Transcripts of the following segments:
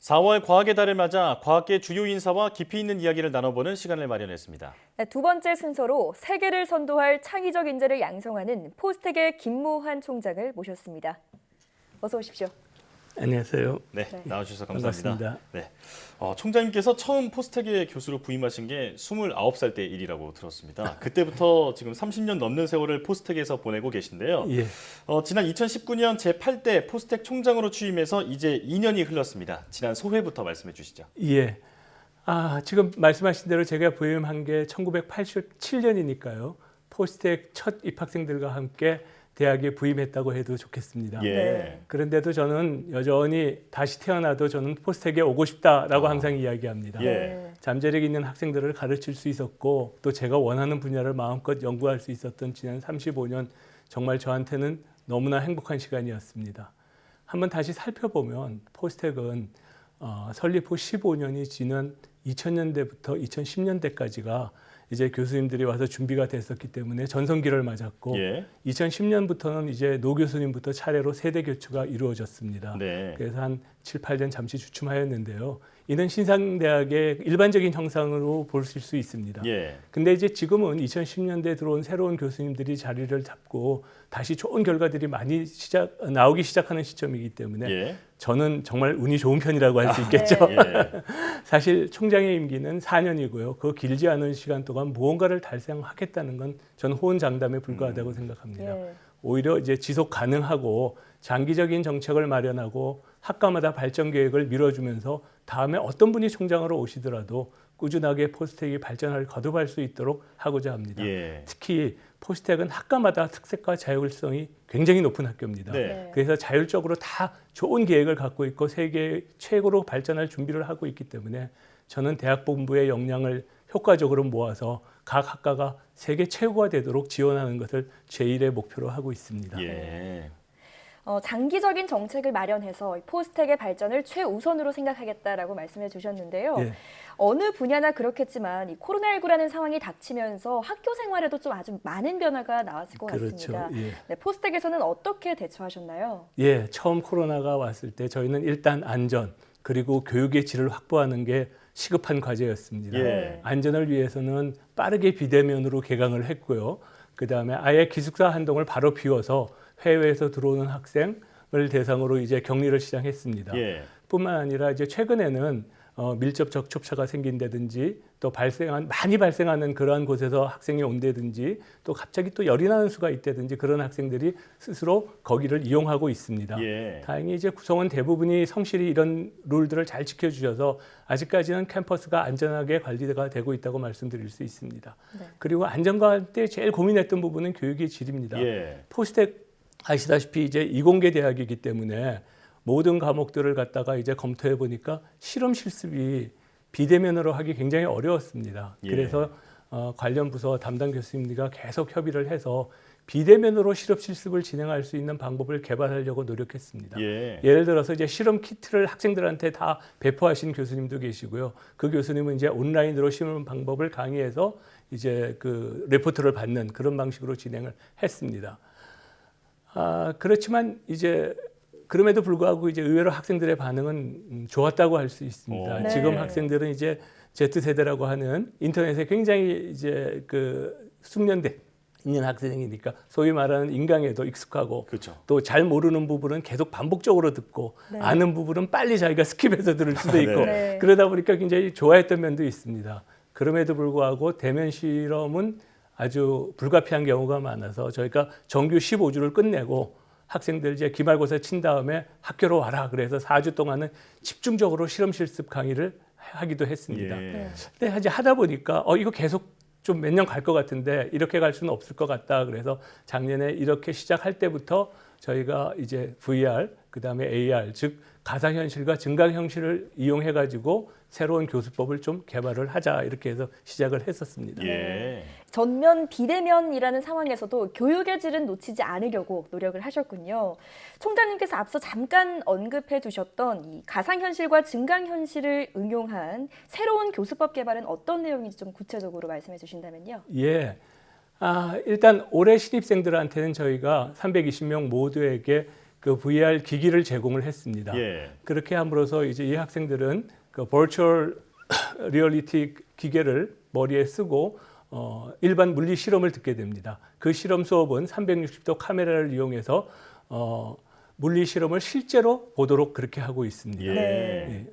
4월 과학의 달을 맞아 과학계 주요 인사와 깊이 있는 이야기를 나눠보는 시간을 마련했습니다. 네, 두 번째 순서로 세계를 선도할 창의적 인재를 양성하는 포스텍의 김모환 총장을 모셨습니다. 어서 오십시오. 안녕하세요. 네, 나와주셔서 감사합니다. 반갑습니다. 네, 총장님께서 처음 포스텍의 교수로 부임하신 게 29살 때 일이라고 들었습니다. 그때부터 지금 30년 넘는 세월을 포스텍에서 보내고 계신데요. 예. 지난 2019년 제8대 포스텍 총장으로 취임해서 이제 2년이 흘렀습니다. 지난 소회부터 말씀해 주시죠. 예. 지금 말씀하신 대로 제가 부임한 게 1987년이니까요. 포스텍 첫 입학생들과 함께 대학에 부임했다고 해도 좋겠습니다. 예. 네. 그런데도 저는 여전히 다시 태어나도 저는 포스텍에 오고 싶다라고 항상 이야기합니다. 예. 잠재력 있는 학생들을 가르칠 수 있었고 또 제가 원하는 분야를 마음껏 연구할 수 있었던 지난 35년 정말 저한테는 너무나 행복한 시간이었습니다. 한번 다시 살펴보면 포스텍은 설립 후 15년이 지난 2000년대부터 2010년대까지가 이제 교수님들이 와서 준비가 됐었기 때문에 전성기를 맞았고 예. 2010년부터는 이제 노 교수님부터 차례로 세대 교체가 이루어졌습니다. 네. 그래서 한 7, 8년 잠시 주춤하였는데요. 이는 신상대학의 일반적인 형상으로 볼 수 있습니다. 예. 근데 이제 지금은 2010년대에 들어온 새로운 교수님들이 자리를 잡고 다시 좋은 결과들이 많이 나오기 시작하는 시점이기 때문에 예. 저는 정말 운이 좋은 편이라고 할 수 있겠죠. 예. 사실 총장의 임기는 4년이고요. 그 길지 않은 시간 동안 무언가를 달성하겠다는 건 저는 호언장담에 불과하다고 생각합니다. 예. 오히려 이제 지속 가능하고 장기적인 정책을 마련하고 학과마다 발전 계획을 밀어주면서 다음에 어떤 분이 총장으로 오시더라도 꾸준하게 포스텍이 발전을 거듭할 수 있도록 하고자 합니다. 예. 특히 포스텍은 학과마다 특색과 자율성이 굉장히 높은 학교입니다. 네. 그래서 자율적으로 다 좋은 계획을 갖고 있고 세계 최고로 발전할 준비를 하고 있기 때문에 저는 대학 본부의 역량을 효과적으로 모아서 각 학과가 세계 최고가 되도록 지원하는 것을 제1의 목표로 하고 있습니다. 예. 장기적인 정책을 마련해서 포스텍의 발전을 최우선으로 생각하겠다라고 말씀해 주셨는데요. 예. 어느 분야나 그렇겠지만 이 코로나19라는 상황이 닥치면서 학교 생활에도 좀 아주 많은 변화가 나왔을 것 그렇죠. 같습니다. 예. 네, 포스텍에서는 어떻게 대처하셨나요? 예, 처음 코로나가 왔을 때 저희는 일단 안전 그리고 교육의 질을 확보하는 게 시급한 과제였습니다. 예. 안전을 위해서는 빠르게 비대면으로 개강을 했고요. 그다음에 아예 기숙사 한 동을 바로 비워서 해외에서 들어오는 학생을 대상으로 이제 격리를 시작했습니다. 예. 뿐만 아니라 이제 최근에는 밀접 접촉자가 생긴다든지 또 많이 발생하는 그러한 곳에서 학생이 온다든지 또 갑자기 또 열이 나는 수가 있다든지 그런 학생들이 스스로 거기를 이용하고 있습니다. 예. 다행히 이제 구성원 대부분이 성실히 이런 룰들을 잘 지켜주셔서 아직까지는 캠퍼스가 안전하게 관리가 되고 있다고 말씀드릴 수 있습니다. 네. 그리고 안전과 할 때 제일 고민했던 부분은 교육의 질입니다. 예. 포스텍 아시다시피 이제 이공계 대학이기 때문에 모든 과목들을 갖다가 이제 검토해 보니까 실험 실습이 비대면으로 하기 굉장히 어려웠습니다. 예. 그래서 관련 부서 담당 교수님들과 계속 협의를 해서 비대면으로 실험 실습을 진행할 수 있는 방법을 개발하려고 노력했습니다. 예. 예를 들어서 이제 실험 키트를 학생들한테 다 배포하신 교수님도 계시고요. 그 교수님은 이제 온라인으로 실험 방법을 강의해서 이제 그 레포트를 받는 그런 방식으로 진행을 했습니다. 그렇지만 이제 그럼에도 불구하고 이제 의외로 학생들의 반응은 좋았다고 할 수 있습니다. 네. 지금 학생들은 이제 Z세대라고 하는 인터넷에 굉장히 이제 그 숙련돼 있는 학생이니까 소위 말하는 인강에도 익숙하고 그렇죠. 또 잘 모르는 부분은 계속 반복적으로 듣고 네. 아는 부분은 빨리 자기가 스킵해서 들을 수도 있고 네. 그러다 보니까 굉장히 좋아했던 면도 있습니다. 그럼에도 불구하고 대면 실험은 아주 불가피한 경우가 많아서 저희가 정규 15주를 끝내고 학생들 이제 기말고사 친 다음에 학교로 와라 그래서 4주 동안은 집중적으로 실험 실습 강의를 하기도 했습니다. 예. 네. 근데 이제 하다 보니까 이거 계속 좀 몇 년 갈 것 같은데 이렇게 갈 수는 없을 것 같다. 그래서 작년에 이렇게 시작할 때부터 저희가 이제 VR 그다음에 AR 즉 가상현실과 증강현실을 이용해 가지고 새로운 교수법을 좀 개발을 하자 이렇게 해서 시작을 했었습니다. 예. 전면 비대면이라는 상황에서도 교육의 질은 놓치지 않으려고 노력을 하셨군요. 총장님께서 앞서 잠깐 언급해 주셨던 이 가상현실과 증강현실을 응용한 새로운 교수법 개발은 어떤 내용인지 좀 구체적으로 말씀해 주신다면요. 예. 일단 올해 신입생들한테는 저희가 320명 모두에게 그 VR 기기를 제공을 했습니다. 예. 그렇게 함으로써 이제 이 학생들은 그 버추얼 리얼리티 기계를 머리에 쓰고 일반 물리 실험을 듣게 됩니다. 그 실험 수업은 360도 카메라를 이용해서 물리 실험을 실제로 보도록 그렇게 하고 있습니다. 예. 네.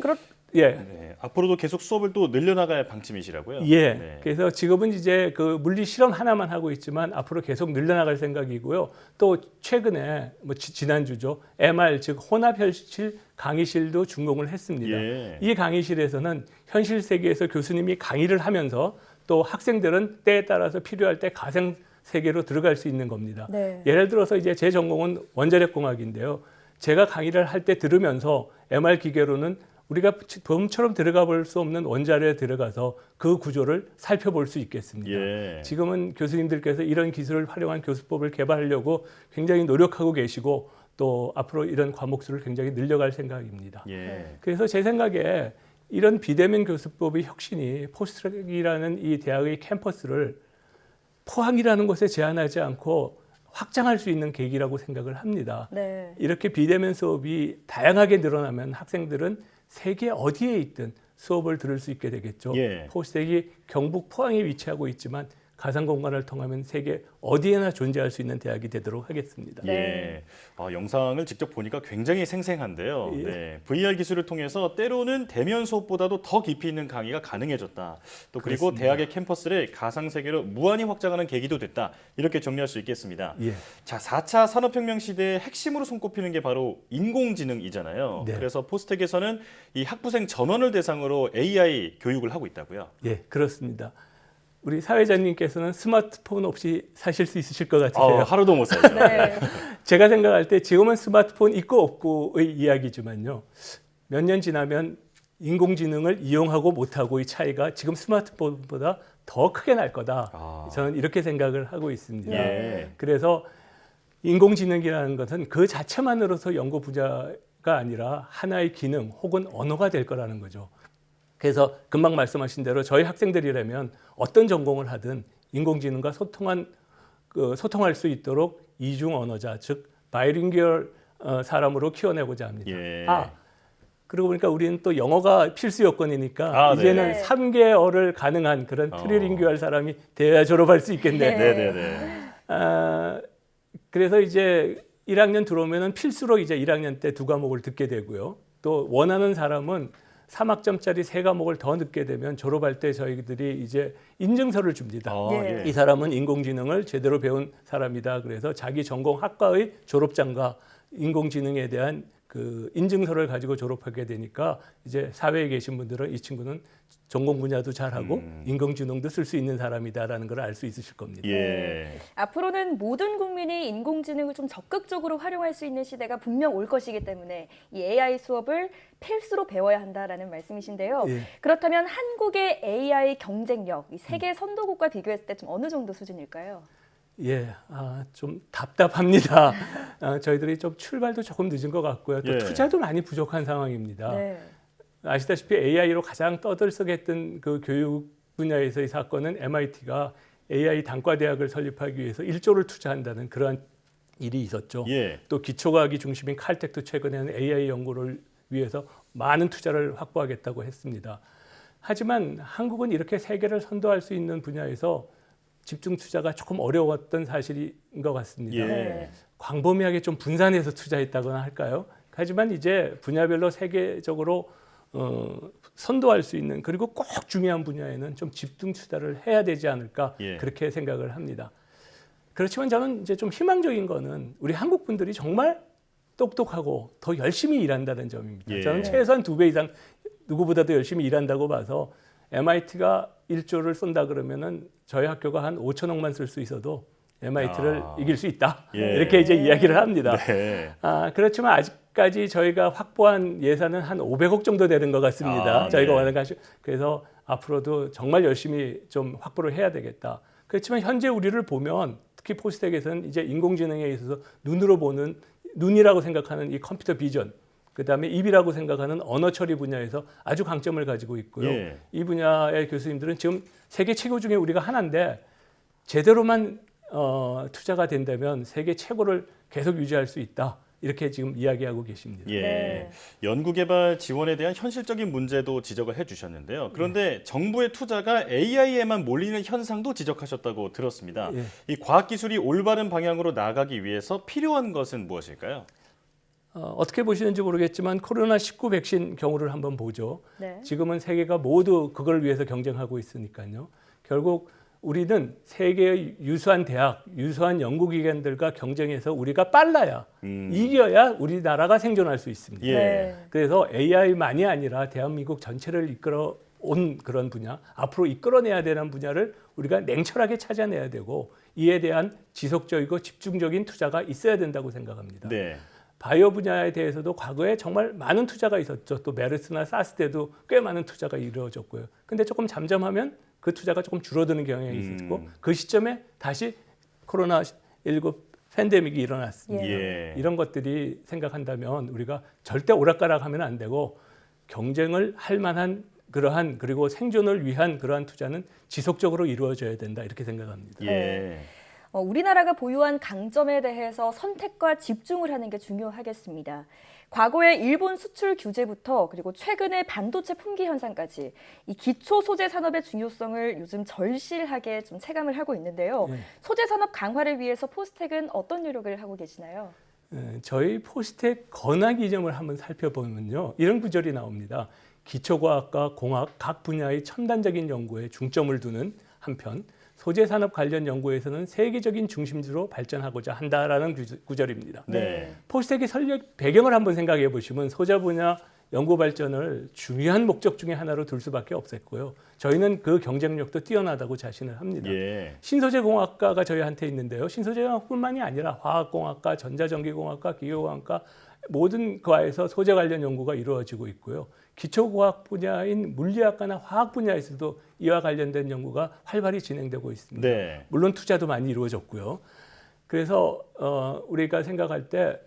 그렇 예. 네. 앞으로도 계속 수업을 또 늘려나갈 방침이시라고요? 예. 네. 그래서 지금은 이제 그 물리 실험 하나만 하고 있지만 앞으로 계속 늘려나갈 생각이고요. 또 최근에 뭐 지난주죠. MR 즉 혼합현실 강의실도 준공을 했습니다. 예. 이 강의실에서는 현실 세계에서 교수님이 강의를 하면서 또 학생들은 때에 따라서 필요할 때 가상 세계로 들어갈 수 있는 겁니다. 네. 예를 들어서 이제 제 전공은 원자력 공학인데요. 제가 강의를 할 때 들으면서 MR 기계로는 우리가 봄처럼 들어가 볼 수 없는 원자로에 들어가서 그 구조를 살펴볼 수 있겠습니다. 예. 지금은 교수님들께서 이런 기술을 활용한 교수법을 개발하려고 굉장히 노력하고 계시고 또 앞으로 이런 과목 수를 굉장히 늘려갈 생각입니다. 예. 그래서 제 생각에 이런 비대면 교수법의 혁신이 포스트랙이라는 이 대학의 캠퍼스를 포항이라는 곳에 제한하지 않고 확장할 수 있는 계기라고 생각을 합니다. 네. 이렇게 비대면 수업이 다양하게 늘어나면 학생들은 세계 어디에 있든 수업을 들을 수 있게 되겠죠. 예. 포스텍이 경북 포항에 위치하고 있지만 가상 공간을 통하면 세계 어디에나 존재할 수 있는 대학이 되도록 하겠습니다. 예. 영상을 직접 보니까 굉장히 생생한데요. 예. 네. VR 기술을 통해서 때로는 대면 수업보다도 더 깊이 있는 강의가 가능해졌다. 또 그리고 그렇습니다. 대학의 캠퍼스를 가상 세계로 무한히 확장하는 계기도 됐다. 이렇게 정리할 수 있겠습니다. 예. 자, 4차 산업혁명 시대의 핵심으로 손꼽히는 게 바로 인공지능이잖아요. 네. 그래서 포스텍에서는 이 학부생 전원을 대상으로 AI 교육을 하고 있다고요. 예, 그렇습니다. 우리 사회자님께서는 스마트폰 없이 사실 수 있으실 것 같으세요. 하루도 못 살죠. 네. 제가 생각할 때 지금은 스마트폰 있고 없고의 이야기지만요. 몇 년 지나면 인공지능을 이용하고 못하고의 차이가 지금 스마트폰보다 더 크게 날 거다. 저는 이렇게 생각을 하고 있습니다. 예. 그래서 인공지능이라는 것은 그 자체만으로서 연구 분야가 아니라 하나의 기능 혹은 언어가 될 거라는 거죠. 그래서 금방 말씀하신 대로 저희 학생들이라면 어떤 전공을 하든 인공지능과 소통할 수 있도록 이중 언어자, 즉 바이링구얼 사람으로 키워내고자 합니다. 예. 그러고 보니까 우리는 또 영어가 필수 요건이니까 이제는 네. 3개월을 가능한 그런 트리링구얼 사람이 돼야 졸업할 수 있겠네. 네네네. 그래서 이제 1학년 들어오면은 필수로 이제 1학년 때 2과목을 듣게 되고요. 또 원하는 사람은 3학점짜리 3과목을 더 듣게 되면 졸업할 때 저희들이 이제 인증서를 줍니다. 예. 이 사람은 인공지능을 제대로 배운 사람이다. 그래서 자기 전공 학과의 졸업장과 인공지능에 대한 그 인증서를 가지고 졸업하게 되니까 이제 사회에 계신 분들은 이 친구는 전공 분야도 잘하고 인공지능도 쓸 수 있는 사람이다라는 걸 알 수 있으실 겁니다. 예. 앞으로는 모든 국민이 인공지능을 좀 적극적으로 활용할 수 있는 시대가 분명 올 것이기 때문에 이 AI 수업을 필수로 배워야 한다라는 말씀이신데요. 예. 그렇다면 한국의 AI 경쟁력, 이 세계 선도국과 비교했을 때 좀 어느 정도 수준일까요? 예, 좀 답답합니다. 저희들이 좀 출발도 조금 늦은 것 같고요. 또 예. 투자도 많이 부족한 상황입니다. 네. 아시다시피 AI로 가장 떠들썩했던 그 교육 분야에서의 사건은 MIT가 AI 단과 대학을 설립하기 위해서 1조를 투자한다는 그러한 일이 있었죠. 예. 또 기초과학이 중심인 칼텍도 최근에는 AI 연구를 위해서 많은 투자를 확보하겠다고 했습니다. 하지만 한국은 이렇게 세계를 선도할 수 있는 분야에서 집중 투자가 조금 어려웠던 사실인 것 같습니다. 예. 네. 광범위하게 좀 분산해서 투자했다거나 할까요? 하지만 이제 분야별로 세계적으로 선도할 수 있는 그리고 꼭 중요한 분야에는 좀 집중 투자를 해야 되지 않을까 예. 그렇게 생각을 합니다. 그렇지만 저는 이제 좀 희망적인 거는 우리 한국 분들이 정말 똑똑하고 더 열심히 일한다는 점입니다. 예. 저는 최소한 2배 이상 누구보다도 열심히 일한다고 봐서 MIT가 1조를 쏜다 그러면은 저희 학교가 한 5천억만 쓸 수 있어도 MIT를 이길 수 있다. 예. 이렇게 이제 이야기를 합니다. 네. 그렇지만 아직까지 저희가 확보한 예산은 한 500억 정도 되는 것 같습니다. 저희가 네. 원하는 것이 그래서 앞으로도 정말 열심히 좀 확보를 해야 되겠다. 그렇지만 현재 우리를 보면 특히 포스텍에서는 이제 인공지능에 있어서 눈으로 보는 눈이라고 생각하는 이 컴퓨터 비전, 그다음에 입이라고 생각하는 언어 처리 분야에서 아주 강점을 가지고 있고요. 예. 이 분야의 교수님들은 지금 세계 최고 중에 우리가 하나인데 제대로만 투자가 된다면 세계 최고를 계속 유지할 수 있다. 이렇게 지금 이야기하고 계십니다. 예. 네. 연구개발 지원에 대한 현실적인 문제도 지적을 해주셨는데요. 그런데 정부의 투자가 AI에만 몰리는 현상도 지적하셨다고 들었습니다. 예. 이 과학기술이 올바른 방향으로 나아가기 위해서 필요한 것은 무엇일까요? 어떻게 보시는지 모르겠지만 코로나19 백신 경우를 한번 보죠. 네. 지금은 세계가 모두 그걸 위해서 경쟁하고 있으니까요. 결국 우리는 세계의 유수한 대학, 유수한 연구기관들과 경쟁해서 우리가 빨라야 이겨야 우리나라가 생존할 수 있습니다. 예. 네. 그래서 AI만이 아니라 대한민국 전체를 이끌어 온 그런 분야, 앞으로 이끌어내야 되는 분야를 우리가 냉철하게 찾아내야 되고 이에 대한 지속적이고 집중적인 투자가 있어야 된다고 생각합니다. 네. 바이오 분야에 대해서도 과거에 정말 많은 투자가 있었죠. 또 메르스나 사스 때도 꽤 많은 투자가 이루어졌고요. 근데 조금 잠잠하면 그 투자가 조금 줄어드는 경향이 있었고 그 시점에 다시 코로나19 팬데믹이 일어났습니다. 예. 이런 것들이 생각한다면 우리가 절대 오락가락하면 안 되고 경쟁을 할 만한 그러한 그리고 생존을 위한 그러한 투자는 지속적으로 이루어져야 된다 이렇게 생각합니다. 예. 우리나라가 보유한 강점에 대해서 선택과 집중을 하는 게 중요하겠습니다. 과거의 일본 수출 규제부터 그리고 최근의 반도체 품귀 현상까지 이 기초 소재 산업의 중요성을 요즘 절실하게 좀 체감을 하고 있는데요. 네. 소재 산업 강화를 위해서 포스텍은 어떤 노력을 하고 계시나요? 저희 포스텍 건학 이점을 한번 살펴보면요. 이런 구절이 나옵니다. 기초과학과 공학 각 분야의 첨단적인 연구에 중점을 두는 한편 소재 산업 관련 연구에서는 세계적인 중심지로 발전하고자 한다라는 구절입니다. 네. 포스텍의 설립 배경을 한번 생각해 보시면 소재 분야 연구 발전을 중요한 목적 중에 하나로 둘 수밖에 없었고요. 저희는 그 경쟁력도 뛰어나다고 자신을 합니다. 예. 신소재공학과가 저희한테 있는데요. 신소재공학뿐만이 아니라 화학공학과, 전자전기공학과, 기계공학과 모든 과에서 소재 관련 연구가 이루어지고 있고요. 기초과학 분야인 물리학과나 화학 분야에서도 이와 관련된 연구가 활발히 진행되고 있습니다. 네. 물론 투자도 많이 이루어졌고요. 그래서 우리가 생각할 때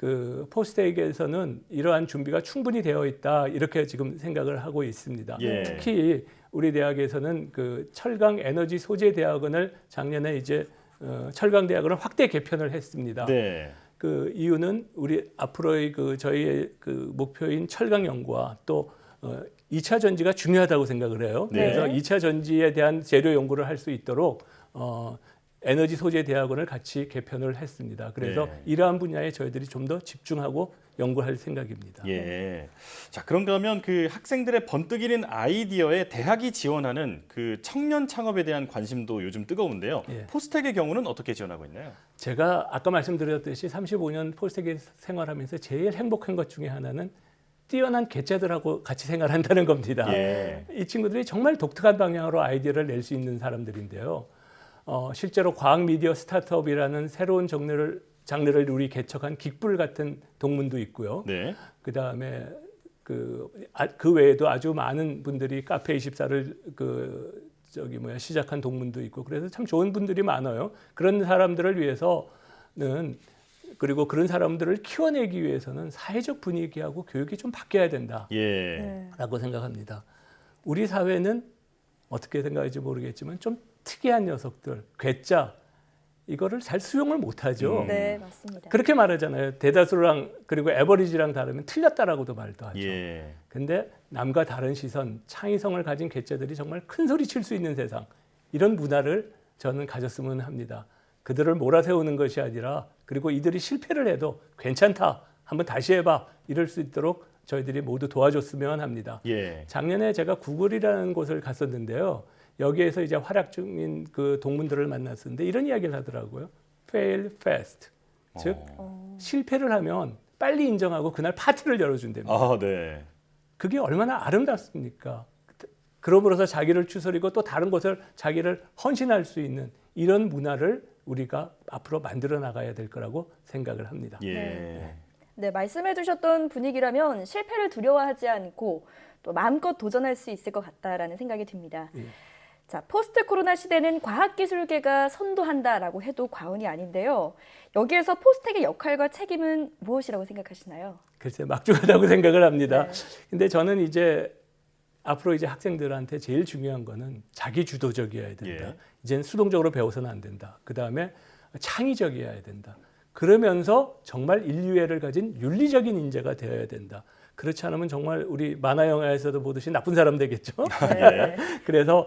그 포스텍에서는 이러한 준비가 충분히 되어 있다 이렇게 지금 생각을 하고 있습니다. 예. 특히 우리 대학에서는 그 철강 에너지 소재 대학원을 작년에 이제 철강 대학원을 확대 개편을 했습니다. 네. 그 이유는 우리 앞으로의 그 저희의 그 목표인 철강 연구와 또 2차 전지가 중요하다고 생각을 해요. 네. 그래서 2차 전지에 대한 재료 연구를 할 수 있도록 에너지 소재 대학원을 같이 개편을 했습니다. 그래서 네. 이러한 분야에 저희들이 좀 더 집중하고 연구할 생각입니다. 예. 자, 그런가 하면 그 학생들의 번뜩이는 아이디어에 대학이 지원하는 그 청년 창업에 대한 관심도 요즘 뜨거운데요. 예. 포스텍의 경우는 어떻게 지원하고 있나요? 제가 아까 말씀드렸듯이 35년 포스텍에 생활하면서 제일 행복한 것 중에 하나는 뛰어난 개짜들하고 같이 생활한다는 겁니다. 예. 이 친구들이 정말 독특한 방향으로 아이디어를 낼 수 있는 사람들인데요. 실제로 과학 미디어 스타트업이라는 새로운 장르를 우리 개척한 긱불 같은 동문도 있고요. 네. 그다음에 그 외에도 아주 많은 분들이 카페24를 시작한 동문도 있고 그래서 참 좋은 분들이 많아요. 그런 사람들을 위해서는 그리고 그런 사람들을 키워내기 위해서는 사회적 분위기하고 교육이 좀 바뀌어야 된다라고 예. 생각합니다. 우리 사회는 어떻게 생각할지 모르겠지만 좀 특이한 녀석들, 괴짜 이거를 잘 수용을 못하죠. 네, 맞습니다. 그렇게 말하잖아요. 대다수랑 그리고 에버리지랑 다르면 틀렸다라고도 말도 하죠. 예. 근데 남과 다른 시선, 창의성을 가진 괴짜들이 정말 큰 소리 칠 수 있는 세상 이런 문화를 저는 가졌으면 합니다. 그들을 몰아세우는 것이 아니라 그리고 이들이 실패를 해도 괜찮다. 한번 다시 해봐. 이럴 수 있도록 저희들이 모두 도와줬으면 합니다. 예. 작년에 제가 구글이라는 곳을 갔었는데요. 여기에서 이제 활약 중인 그 동문들을 만났었는데 이런 이야기를 하더라고요. Fail fast. 즉 실패를 하면 빨리 인정하고 그날 파티를 열어준답니다. 아, 네. 그게 얼마나 아름답습니까? 그러므로서 자기를 추스리고 또 다른 곳을 자기를 헌신할 수 있는 이런 문화를 우리가 앞으로 만들어 나가야 될 거라고 생각을 합니다. 예. 네, 말씀해 주셨던 분위기라면 실패를 두려워하지 않고 또 마음껏 도전할 수 있을 것 같다라는 생각이 듭니다. 예. 자, 포스트 코로나 시대는 과학기술계가 선도한다라고 해도 과언이 아닌데요. 여기에서 포스텍의 역할과 책임은 무엇이라고 생각하시나요? 글쎄 막중하다고 생각을 합니다. 네. 근데 저는 이제 앞으로 이제 학생들한테 제일 중요한 거는 자기 주도적이어야 된다. 예. 이제는 수동적으로 배워서는 안 된다. 그 다음에 창의적이어야 된다. 그러면서 정말 인류애를 가진 윤리적인 인재가 되어야 된다. 그렇지 않으면 정말 우리 만화 영화에서도 보듯이 나쁜 사람 되겠죠. 네. 그래서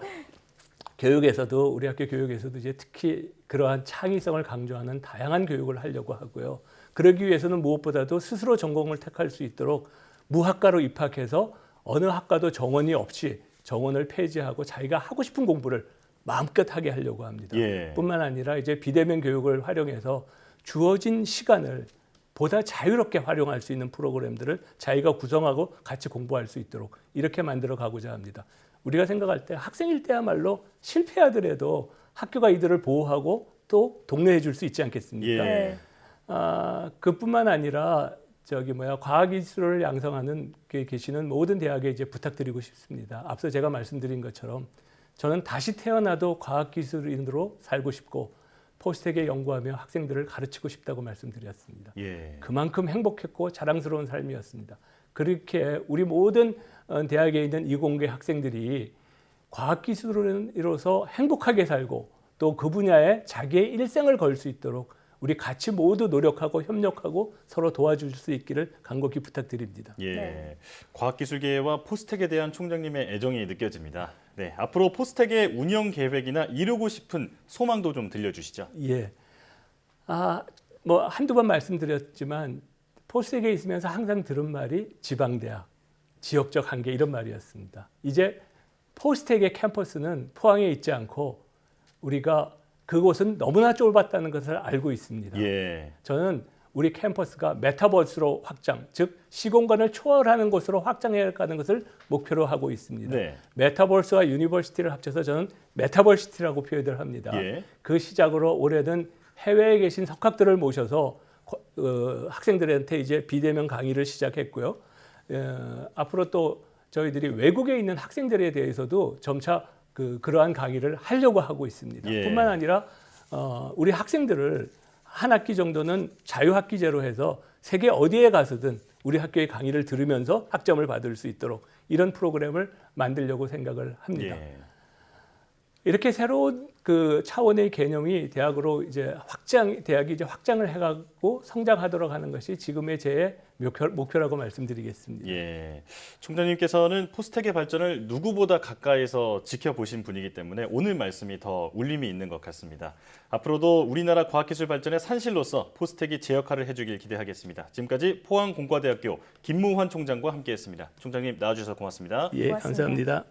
교육에서도 우리 학교 교육에서도 이제 특히 그러한 창의성을 강조하는 다양한 교육을 하려고 하고요. 그러기 위해서는 무엇보다도 스스로 전공을 택할 수 있도록 무학과로 입학해서 어느 학과도 정원이 없이 정원을 폐지하고 자기가 하고 싶은 공부를 마음껏 하게 하려고 합니다. 예. 뿐만 아니라 이제 비대면 교육을 활용해서 주어진 시간을 보다 자유롭게 활용할 수 있는 프로그램들을 자기가 구성하고 같이 공부할 수 있도록 이렇게 만들어 가고자 합니다. 우리가 생각할 때 학생일 때야말로 실패하더라도 학교가 이들을 보호하고 또 독려해 줄 수 있지 않겠습니까? 예. 그뿐만 아니라 과학기술을 양성하는 계시는 모든 대학에 이제 부탁드리고 싶습니다. 앞서 제가 말씀드린 것처럼 저는 다시 태어나도 과학기술인으로 살고 싶고 포스텍에 연구하며 학생들을 가르치고 싶다고 말씀드렸습니다. 예. 그만큼 행복했고 자랑스러운 삶이었습니다. 그렇게 우리 모든 대학에 있는 이공계 학생들이 과학기술인으로서 행복하게 살고 또 그 분야에 자기의 일생을 걸 수 있도록 우리 같이 모두 노력하고 협력하고 서로 도와줄 수 있기를 간곡히 부탁드립니다. 예. 네. 과학기술계와 포스텍에 대한 총장님의 애정이 느껴집니다. 네, 앞으로 포스텍의 운영 계획이나 이루고 싶은 소망도 좀 들려주시죠. 예. 한두 번 말씀드렸지만 포스텍에 있으면서 항상 들은 말이 지방대학, 지역적 한계 이런 말이었습니다. 이제 포스텍의 캠퍼스는 포항에 있지 않고 우리가 그곳은 너무나 좁았다는 것을 알고 있습니다. 예. 저는 우리 캠퍼스가 메타버스로 확장, 즉 시공간을 초월하는 곳으로 확장해 가는 것을 목표로 하고 있습니다. 네. 메타버스와 유니버시티를 합쳐서 저는 메타버시티라고 표현을 합니다. 예. 그 시작으로 올해는 해외에 계신 석학들을 모셔서 학생들한테 이제 비대면 강의를 시작했고요. 앞으로 또 저희들이 외국에 있는 학생들에 대해서도 점차 그러한 강의를 하려고 하고 있습니다. 예. 뿐만 아니라 우리 학생들을 한 학기 정도는 자유학기제로 해서 세계 어디에 가서든 우리 학교의 강의를 들으면서 학점을 받을 수 있도록 이런 프로그램을 만들려고 생각을 합니다. 예. 이렇게 새로운 차원의 개념이 대학이 이제 확장을 해가고 성장하도록 하는 것이 지금의 제 목표라고 말씀드리겠습니다. 예. 총장님께서는 포스텍의 발전을 누구보다 가까이서 지켜보신 분이기 때문에 오늘 말씀이 더 울림이 있는 것 같습니다. 앞으로도 우리나라 과학기술 발전의 산실로서 포스텍이 제 역할을 해주길 기대하겠습니다. 지금까지 포항공과대학교 김무환 총장과 함께했습니다. 총장님 나와주셔서 고맙습니다. 예, 고맙습니다. 감사합니다.